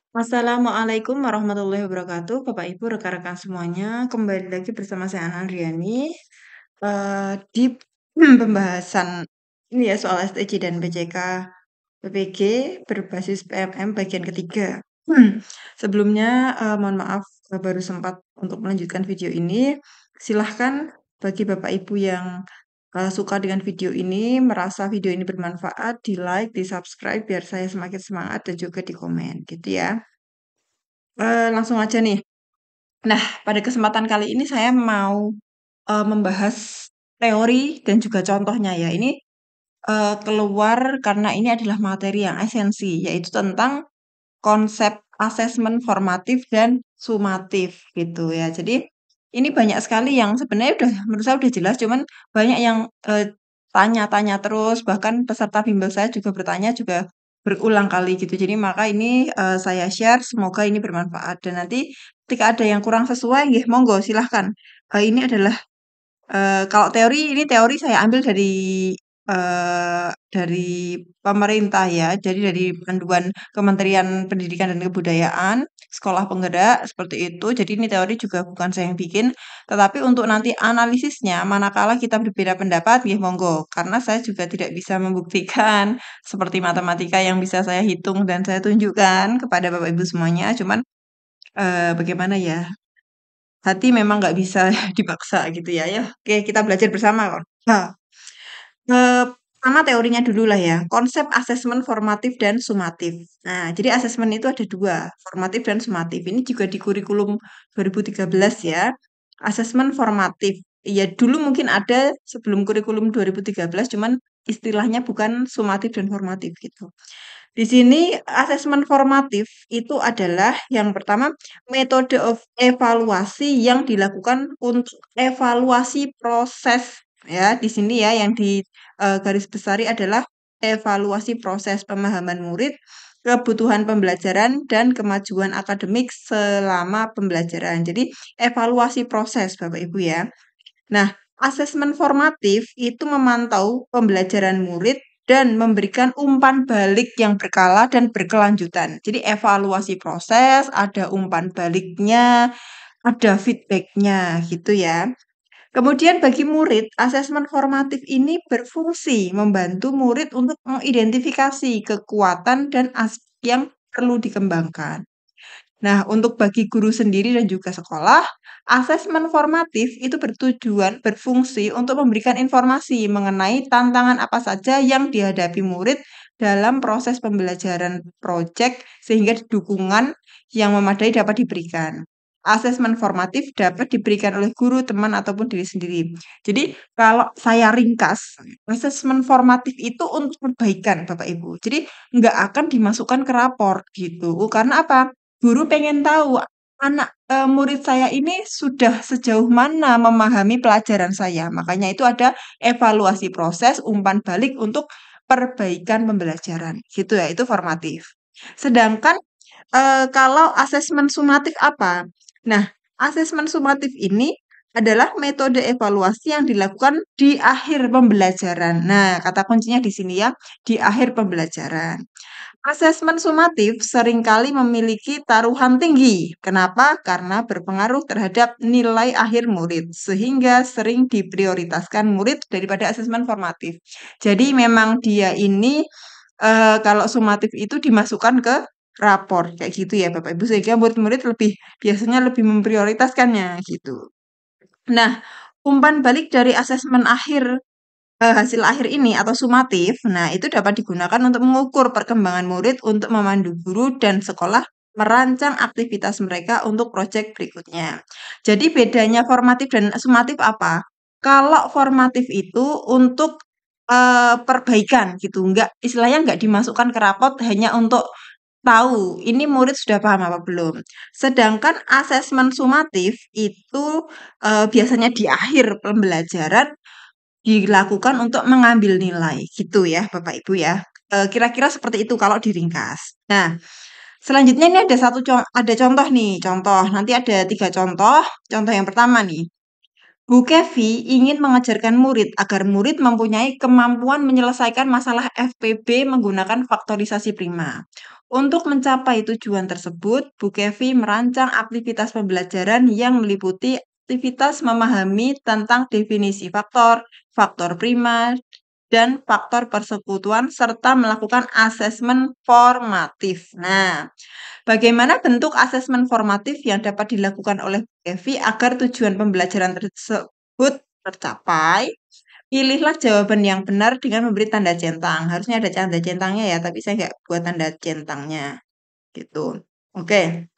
Assalamualaikum warahmatullahi wabarakatuh, Bapak Ibu, rekan-rekan semuanya. Kembali lagi bersama saya Ana Andriani di pembahasan ini ya soal STJ dan PJK PPG berbasis PMM bagian ketiga. Sebelumnya mohon maaf baru sempat untuk melanjutkan video ini. Silahkan bagi Bapak Ibu yang suka dengan video ini, merasa video ini bermanfaat, di like, di subscribe biar saya semakin semangat dan juga di komen gitu ya. Langsung aja nih. Nah, pada kesempatan kali ini saya mau membahas teori dan juga contohnya ya. Ini keluar karena ini adalah materi yang esensi, yaitu tentang konsep asesmen formatif dan sumatif gitu ya. Jadi ini banyak sekali yang sebenarnya udah menurut saya udah jelas, cuman banyak yang tanya-tanya terus, bahkan peserta bimbel saya juga bertanya juga berulang kali gitu. Jadi maka ini saya share, semoga ini bermanfaat. Dan nanti ketika ada yang kurang sesuai, nggih, monggo silahkan. Ini adalah kalau teori, ini teori saya ambil dari pemerintah ya, jadi dari panduan Kementerian Pendidikan dan Kebudayaan, Sekolah Penggerak, seperti itu. Jadi ini teori juga bukan saya yang bikin, tetapi untuk nanti analisisnya, manakala kita berbeda pendapat, ya monggo. Karena saya juga tidak bisa membuktikan seperti matematika yang bisa saya hitung dan saya tunjukkan kepada Bapak Ibu semuanya. Cuman bagaimana ya? Hati memang nggak bisa dipaksa gitu ya. Ya, oke kita belajar bersama kok. Nah, pertama teorinya dulu lah ya, konsep asesmen formatif dan sumatif. Nah, jadi asesmen itu ada dua, formatif dan sumatif. Ini juga di kurikulum 2013 ya. Asesmen formatif. Ya dulu mungkin ada sebelum kurikulum 2013, cuman istilahnya bukan sumatif dan formatif gitu. Di sini asesmen formatif itu adalah yang pertama metode of evaluasi yang dilakukan untuk evaluasi proses ya. Di sini ya yang di garis besari adalah evaluasi proses pemahaman murid, kebutuhan pembelajaran dan kemajuan akademik selama pembelajaran. Jadi evaluasi proses Bapak Ibu ya. Nah, asesmen formatif itu memantau pembelajaran murid dan memberikan umpan balik yang berkala dan berkelanjutan. Jadi evaluasi proses, ada umpan baliknya, ada feedbacknya gitu ya. Kemudian bagi murid, asesmen formatif ini berfungsi membantu murid untuk mengidentifikasi kekuatan dan aspek yang perlu dikembangkan. Nah, untuk bagi guru sendiri dan juga sekolah, asesmen formatif itu bertujuan berfungsi untuk memberikan informasi mengenai tantangan apa saja yang dihadapi murid dalam proses pembelajaran proyek sehingga dukungan yang memadai dapat diberikan. Asesmen formatif dapat diberikan oleh guru, teman, ataupun diri sendiri. Jadi, kalau saya ringkas, asesmen formatif itu untuk perbaikan, Bapak Ibu. Jadi, nggak akan dimasukkan ke rapor gitu. Karena apa? Guru pengen tahu murid saya ini sudah sejauh mana memahami pelajaran saya. Makanya itu ada evaluasi proses, umpan balik untuk perbaikan pembelajaran. Gitu ya, itu formatif. Sedangkan kalau asesmen sumatif apa? Nah, asesmen sumatif ini adalah metode evaluasi yang dilakukan di akhir pembelajaran. Nah, kata kuncinya di sini ya, di akhir pembelajaran. Asesmen sumatif seringkali memiliki taruhan tinggi. Kenapa? Karena berpengaruh terhadap nilai akhir murid, sehingga sering diprioritaskan murid daripada asesmen formatif. Jadi memang dia ini kalau sumatif itu dimasukkan ke rapor kayak gitu ya Bapak Ibu, sehingga murid-murid biasanya lebih memprioritaskannya gitu. Nah, umpan balik dari asesmen akhir hasil akhir ini atau sumatif, nah itu dapat digunakan untuk mengukur perkembangan murid untuk memandu guru dan sekolah merancang aktivitas mereka untuk proyek berikutnya. Jadi bedanya formatif dan sumatif apa? Kalau formatif itu untuk perbaikan gitu, istilahnya nggak dimasukkan ke rapot hanya untuk tahu ini murid sudah paham apa belum. Sedangkan asesmen sumatif itu biasanya di akhir pembelajaran dilakukan untuk mengambil nilai, gitu ya Bapak Ibu ya. Kira-kira seperti itu kalau diringkas. Nah, selanjutnya ini ada contoh nih, nanti ada 3 contoh. Contoh yang pertama nih, Bu Kevi ingin mengajarkan murid agar murid mempunyai kemampuan menyelesaikan masalah FPB menggunakan faktorisasi prima. Untuk mencapai tujuan tersebut, Bu Kevi merancang aktivitas pembelajaran yang meliputi aktivitas memahami tentang definisi faktor, faktor prima, dan faktor persekutuan, serta melakukan asesmen formatif. Nah, bagaimana bentuk asesmen formatif yang dapat dilakukan oleh Bu Evi agar tujuan pembelajaran tersebut tercapai? Pilihlah jawaban yang benar dengan memberi tanda centang. Harusnya ada tanda centangnya ya, tapi saya nggak buat tanda centangnya. Gitu. Oke.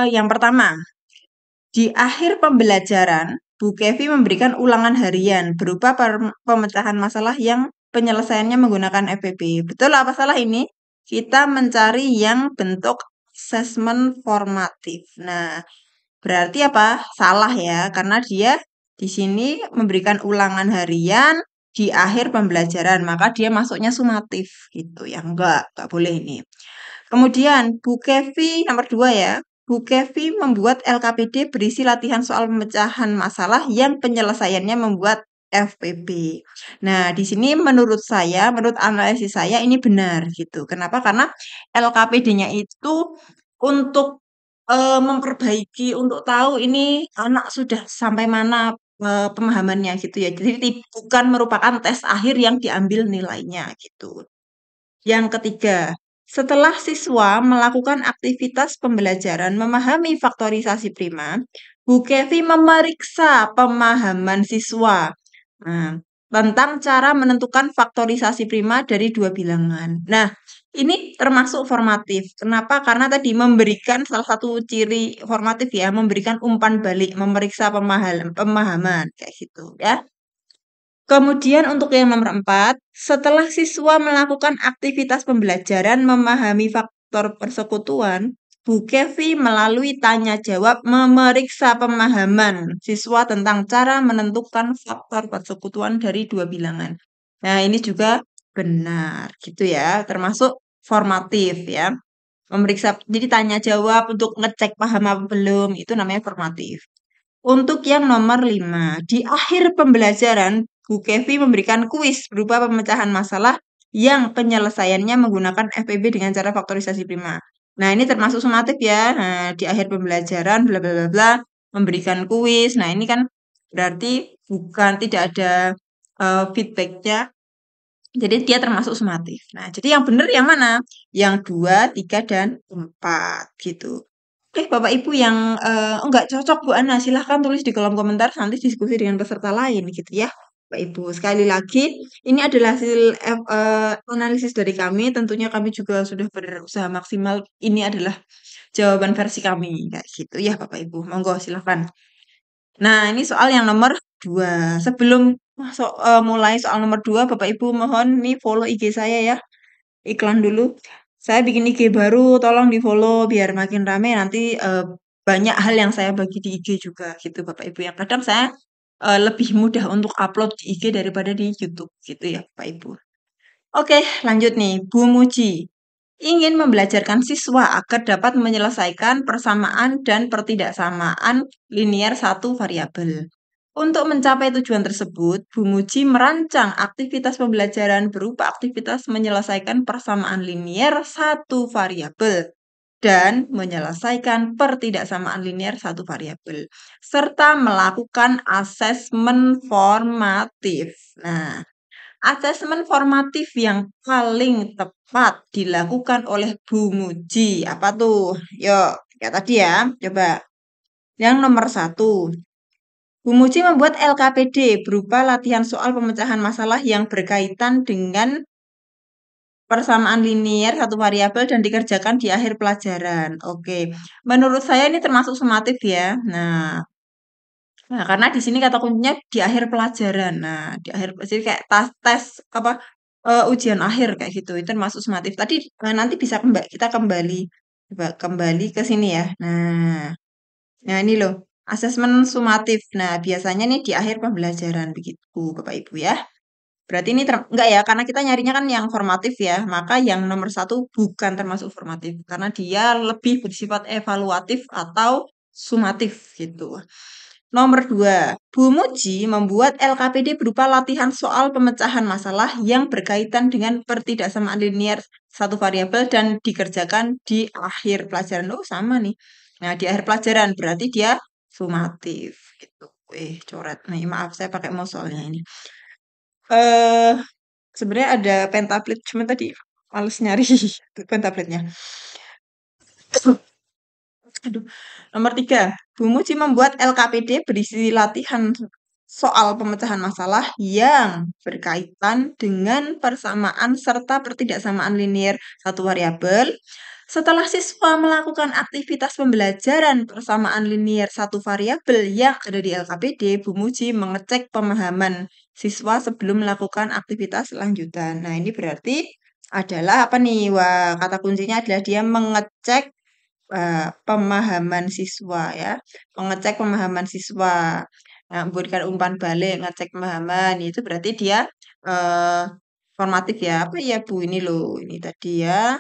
Yang pertama, di akhir pembelajaran, Bu Kevi memberikan ulangan harian berupa pemecahan masalah yang penyelesaiannya menggunakan FPB. Betul apa salah ini? Kita mencari yang bentuk asesmen formatif. Nah, berarti apa? Salah ya, karena dia di sini memberikan ulangan harian di akhir pembelajaran, maka dia masuknya sumatif gitu ya. Enggak boleh ini. Kemudian Bu Kevi nomor 2 ya. Bu Kevi membuat LKPD berisi latihan soal pemecahan masalah yang penyelesaiannya membuat FPB. Nah, di sini menurut saya, menurut analisis saya ini benar gitu. Kenapa? Karena LKPD-nya itu untuk memperbaiki, untuk tahu ini anak sudah sampai mana pemahamannya gitu ya. Jadi bukan merupakan tes akhir yang diambil nilainya gitu. Yang ketiga, setelah siswa melakukan aktivitas pembelajaran memahami faktorisasi prima, Bu Kevi memeriksa pemahaman siswa nah, tentang cara menentukan faktorisasi prima dari dua bilangan. Nah, ini termasuk formatif. Kenapa? Karena tadi memberikan salah satu ciri formatif ya, memberikan umpan balik, memeriksa pemahaman kayak gitu ya. Kemudian untuk yang nomor 4, setelah siswa melakukan aktivitas pembelajaran memahami faktor persekutuan, Bu Kevi melalui tanya jawab memeriksa pemahaman siswa tentang cara menentukan faktor persekutuan dari dua bilangan. Nah, ini juga benar gitu ya, termasuk formatif ya. Memeriksa, jadi tanya jawab untuk ngecek paham apa belum, itu namanya formatif. Untuk yang nomor 5, di akhir pembelajaran, Bu Kevi memberikan kuis berupa pemecahan masalah yang penyelesaiannya menggunakan FPB dengan cara faktorisasi prima. Nah, ini termasuk sumatif ya. Nah, di akhir pembelajaran, bla bla bla bla, memberikan kuis. Nah, ini kan berarti bukan tidak ada feedbacknya. Jadi dia termasuk sumatif. Nah, jadi yang benar yang mana? Yang 2, 3, dan 4 gitu. Bapak Ibu yang enggak cocok Bu Ana, silahkan tulis di kolom komentar nanti diskusi dengan peserta lain gitu ya. Bapak Ibu, sekali lagi ini adalah hasil analisis dari kami. Tentunya kami juga sudah berusaha maksimal. Ini adalah jawaban versi kami kayak gitu ya Bapak Ibu. Monggo silahkan. Nah, ini soal yang nomor 2. Sebelum mulai soal nomor 2, Bapak Ibu mohon nih follow IG saya ya. Iklan dulu. Saya bikin IG baru, tolong di-follow biar makin rame nanti banyak hal yang saya bagi di IG juga gitu Bapak Ibu. Yang kadang saya lebih mudah untuk upload di IG daripada di YouTube gitu ya Bapak Ibu. Oke, lanjut nih. Bu Muji ingin membelajarkan siswa agar dapat menyelesaikan persamaan dan pertidaksamaan linier satu variabel. Untuk mencapai tujuan tersebut, Bu Muji merancang aktivitas pembelajaran berupa aktivitas menyelesaikan persamaan linier satu variabel dan menyelesaikan pertidaksamaan linier satu variabel, serta melakukan asesmen formatif. Nah, asesmen formatif yang paling tepat dilakukan oleh Bu Muji. Apa tuh? Yuk, kayak tadi ya. Coba. Yang nomor 1. Bu Muji membuat LKPD berupa latihan soal pemecahan masalah yang berkaitan dengan persamaan linier satu variabel dan dikerjakan di akhir pelajaran. Oke. Menurut saya ini termasuk sumatif ya. Nah, karena di sini kata kuncinya di akhir pelajaran. Nah, di akhir jadi kayak tes apa ujian akhir kayak gitu. Itu termasuk sumatif. Tadi nanti bisa kita kembali coba kembali ke sini ya. Nah ini loh asesmen sumatif. Nah, biasanya nih di akhir pembelajaran begitu, Bapak Ibu ya. Berarti ini enggak ya, karena kita nyarinya kan yang formatif ya. Maka yang nomor 1 bukan termasuk formatif karena dia lebih bersifat evaluatif atau sumatif gitu. Nomor 2, Bu Muji membuat LKPD berupa latihan soal pemecahan masalah yang berkaitan dengan pertidaksamaan linear satu variabel dan dikerjakan di akhir pelajaran. Oh, sama nih. Nah, di akhir pelajaran berarti dia sumatif gitu. Coret. Nih, maaf saya pakai mouse soalnya ini. Eh, sebenarnya ada pentaplet, cuma tadi males nyari pentapletnya. Aduh. Nomor 3, Bu Muji membuat LKPD berisi latihan soal pemecahan masalah yang berkaitan dengan persamaan serta pertidaksamaan linear satu variabel. Setelah siswa melakukan aktivitas pembelajaran persamaan linear satu variabel yang ada di LKPD, Bu Muji mengecek pemahaman siswa sebelum melakukan aktivitas lanjutan. Nah, ini berarti adalah apa nih? Wah, kata kuncinya adalah dia mengecek pemahaman siswa ya, mengecek pemahaman siswa. Nah, memberikan umpan balik, ngecek pemahaman, itu berarti dia eh, formatif ya. Apa ya Bu ini loh, ini tadi ya.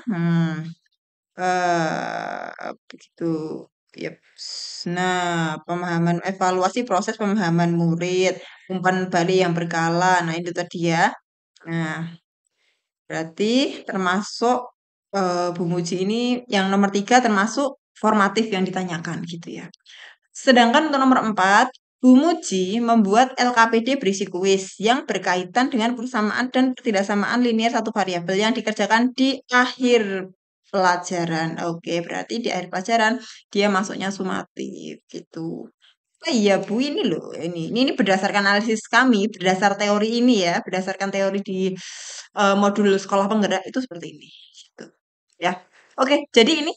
Begitu. Yep. Nah, pemahaman evaluasi proses pemahaman murid, umpan balik yang berkala. Nah, itu tadi ya. Nah, berarti termasuk Bu Muji ini yang nomor 3 termasuk formatif yang ditanyakan gitu ya. Sedangkan untuk nomor 4, Bu Muji membuat LKPD berisi kuis yang berkaitan dengan persamaan dan ketidaksamaan linear satu variabel yang dikerjakan di akhir pelajaran. Oke, berarti di akhir pelajaran dia masuknya sumatif gitu. Oh iya Bu, ini loh, ini berdasarkan analisis kami, berdasar teori ini ya, berdasarkan teori di modul sekolah penggerak itu seperti ini. Gitu. Ya, oke. Jadi ini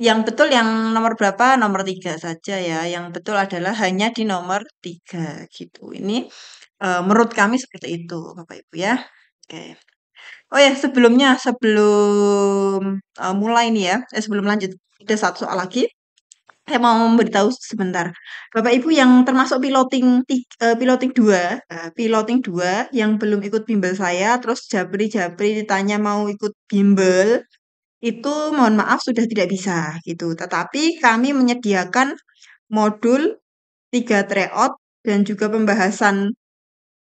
yang betul yang nomor berapa? Nomor 3 saja ya. Yang betul adalah hanya di nomor 3 gitu. Ini menurut kami seperti itu, Bapak Ibu ya. Oke. Oh ya, sebelum mulai nih ya, sebelum lanjut, ada satu soal lagi. Saya mau memberitahu sebentar. Bapak Ibu yang termasuk piloting 2, piloting 2 yang belum ikut bimbel saya, terus japri-japri ditanya mau ikut bimbel, itu mohon maaf sudah tidak bisa gitu. Tetapi kami menyediakan modul 3 tryout dan juga pembahasan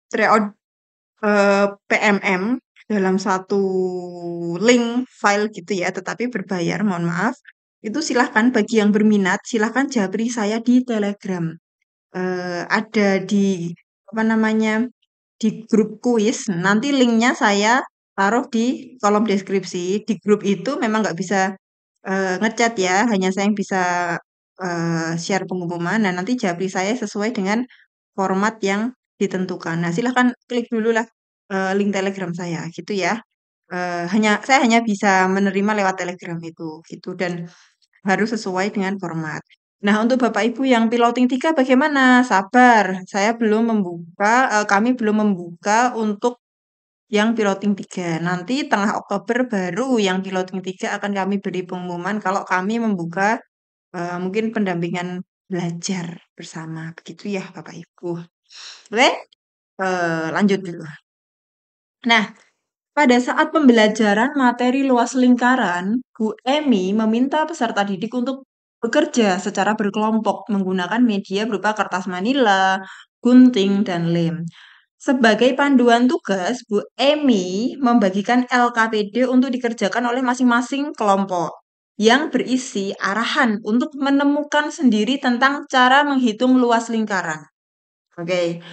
tryout PMM dalam satu link file gitu ya, tetapi berbayar, mohon maaf. Itu silahkan bagi yang berminat, silahkan japri saya di Telegram. Ada di apa namanya di grup kuis. Nanti linknya saya taruh di kolom deskripsi. Di grup itu memang nggak bisa ngechat ya, hanya saya yang bisa share pengumuman. Dan nanti japri saya sesuai dengan format yang ditentukan. Nah, silahkan klik dulu lah link Telegram saya, gitu ya. Saya hanya bisa menerima lewat Telegram itu, gitu. Dan harus sesuai dengan format. Nah, untuk Bapak Ibu yang piloting 3 bagaimana? Sabar, kami belum membuka untuk yang piloting 3. Nanti tengah Oktober baru yang piloting 3 akan kami beri pengumuman kalau kami membuka mungkin pendampingan belajar bersama. Begitu ya Bapak Ibu. Oke, lanjut dulu. Nah, pada saat pembelajaran materi luas lingkaran, Bu Emi meminta peserta didik untuk bekerja secara berkelompok menggunakan media berupa kertas manila, gunting, dan lem. Sebagai panduan tugas, Bu Emi membagikan LKPD untuk dikerjakan oleh masing-masing kelompok yang berisi arahan untuk menemukan sendiri tentang cara menghitung luas lingkaran. Oke.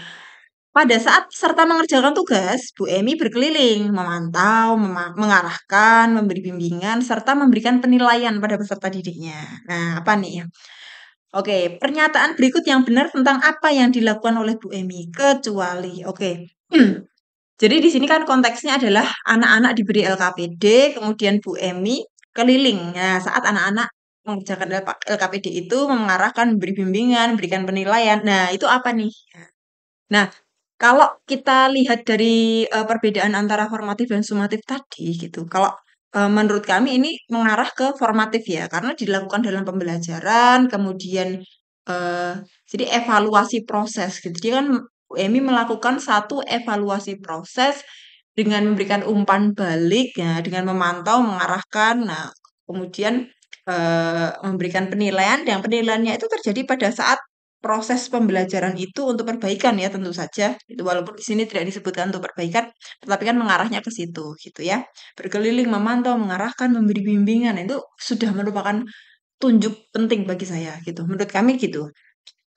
Pada saat peserta mengerjakan tugas, Bu Emi berkeliling, memantau, mengarahkan, memberi bimbingan, serta memberikan penilaian pada peserta didiknya. Nah, apa nih? Oke, pernyataan berikut yang benar tentang apa yang dilakukan oleh Bu Emi, kecuali, oke. Jadi di sini kan konteksnya adalah anak-anak diberi LKPD, kemudian Bu Emi keliling. Nah, saat anak-anak mengerjakan LKPD itu mengarahkan, memberi bimbingan, memberikan penilaian. Nah, itu apa nih? Nah, kalau kita lihat dari, perbedaan antara formatif dan sumatif tadi gitu, kalau, menurut kami ini mengarah ke formatif ya, karena dilakukan dalam pembelajaran, kemudian, eee, jadi evaluasi proses gitu. Dia kan Bu Emi melakukan satu evaluasi proses dengan memberikan umpan balik ya, dengan memantau, mengarahkan, nah kemudian, memberikan penilaian yang penilaiannya itu terjadi pada saat proses pembelajaran itu untuk perbaikan ya tentu saja, itu walaupun di sini tidak disebutkan untuk perbaikan, tetapi kan mengarahnya ke situ gitu ya. Berkeliling, memantau, mengarahkan, memberi bimbingan, itu sudah merupakan tunjuk penting bagi saya gitu, menurut kami gitu.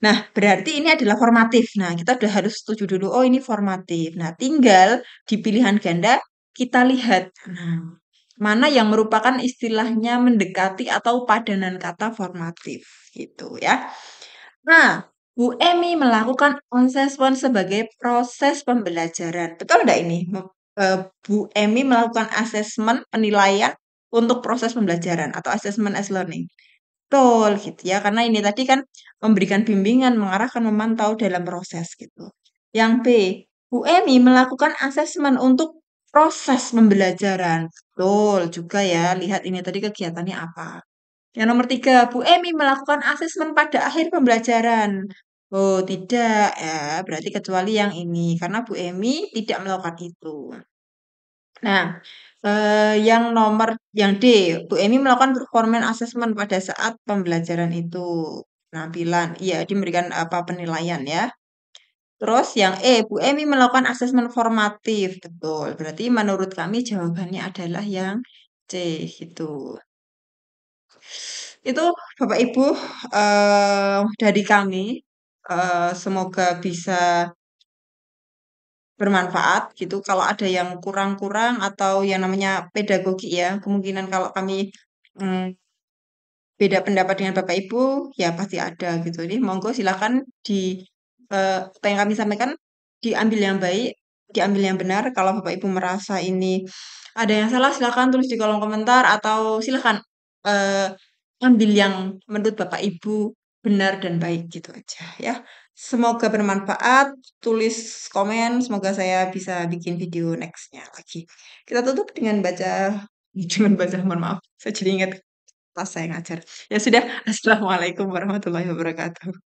Nah, berarti ini adalah formatif. Nah, kita udah harus setuju dulu, oh ini formatif. Nah, tinggal di pilihan ganda kita lihat. Nah, mana yang merupakan istilahnya mendekati atau padanan kata formatif gitu ya. Nah, Bu Emi melakukan assessment sebagai proses pembelajaran. Betul nggak ini? Bu Emi melakukan asesmen penilaian untuk proses pembelajaran atau assessment as learning. Betul gitu ya, karena ini tadi kan memberikan bimbingan, mengarahkan, memantau dalam proses gitu. Yang B, Bu Emi melakukan asesmen untuk proses pembelajaran. Betul juga ya, lihat ini tadi kegiatannya apa. Yang nomor 3, Bu Emi melakukan asesmen pada akhir pembelajaran. Oh, tidak ya, berarti kecuali yang ini, karena Bu Emi tidak melakukan itu. Nah, yang D, Bu Emi melakukan performance assessment pada saat pembelajaran itu. Penampilan, iya, dia memberikan apa penilaian ya. Terus yang E, Bu Emi melakukan asesmen formatif. Betul. Berarti menurut kami jawabannya adalah yang C gitu. Itu Bapak Ibu dari kami semoga bisa bermanfaat gitu. Kalau ada yang kurang-kurang atau yang namanya pedagogi ya, kemungkinan kalau kami mm, beda pendapat dengan Bapak Ibu, ya pasti ada gitu. Jadi monggo silakan apa yang kami sampaikan diambil yang baik, diambil yang benar. Kalau Bapak Ibu merasa ini ada yang salah, silakan tulis di kolom komentar atau silakan eh, ambil yang menurut Bapak Ibu benar dan baik gitu aja ya. Semoga bermanfaat, tulis komen, semoga saya bisa bikin video nextnya lagi. Kita tutup dengan baca, dengan baca, mohon maaf, saya jadi ingat pas saya ngajar. Ya sudah, Assalamualaikum warahmatullahi wabarakatuh.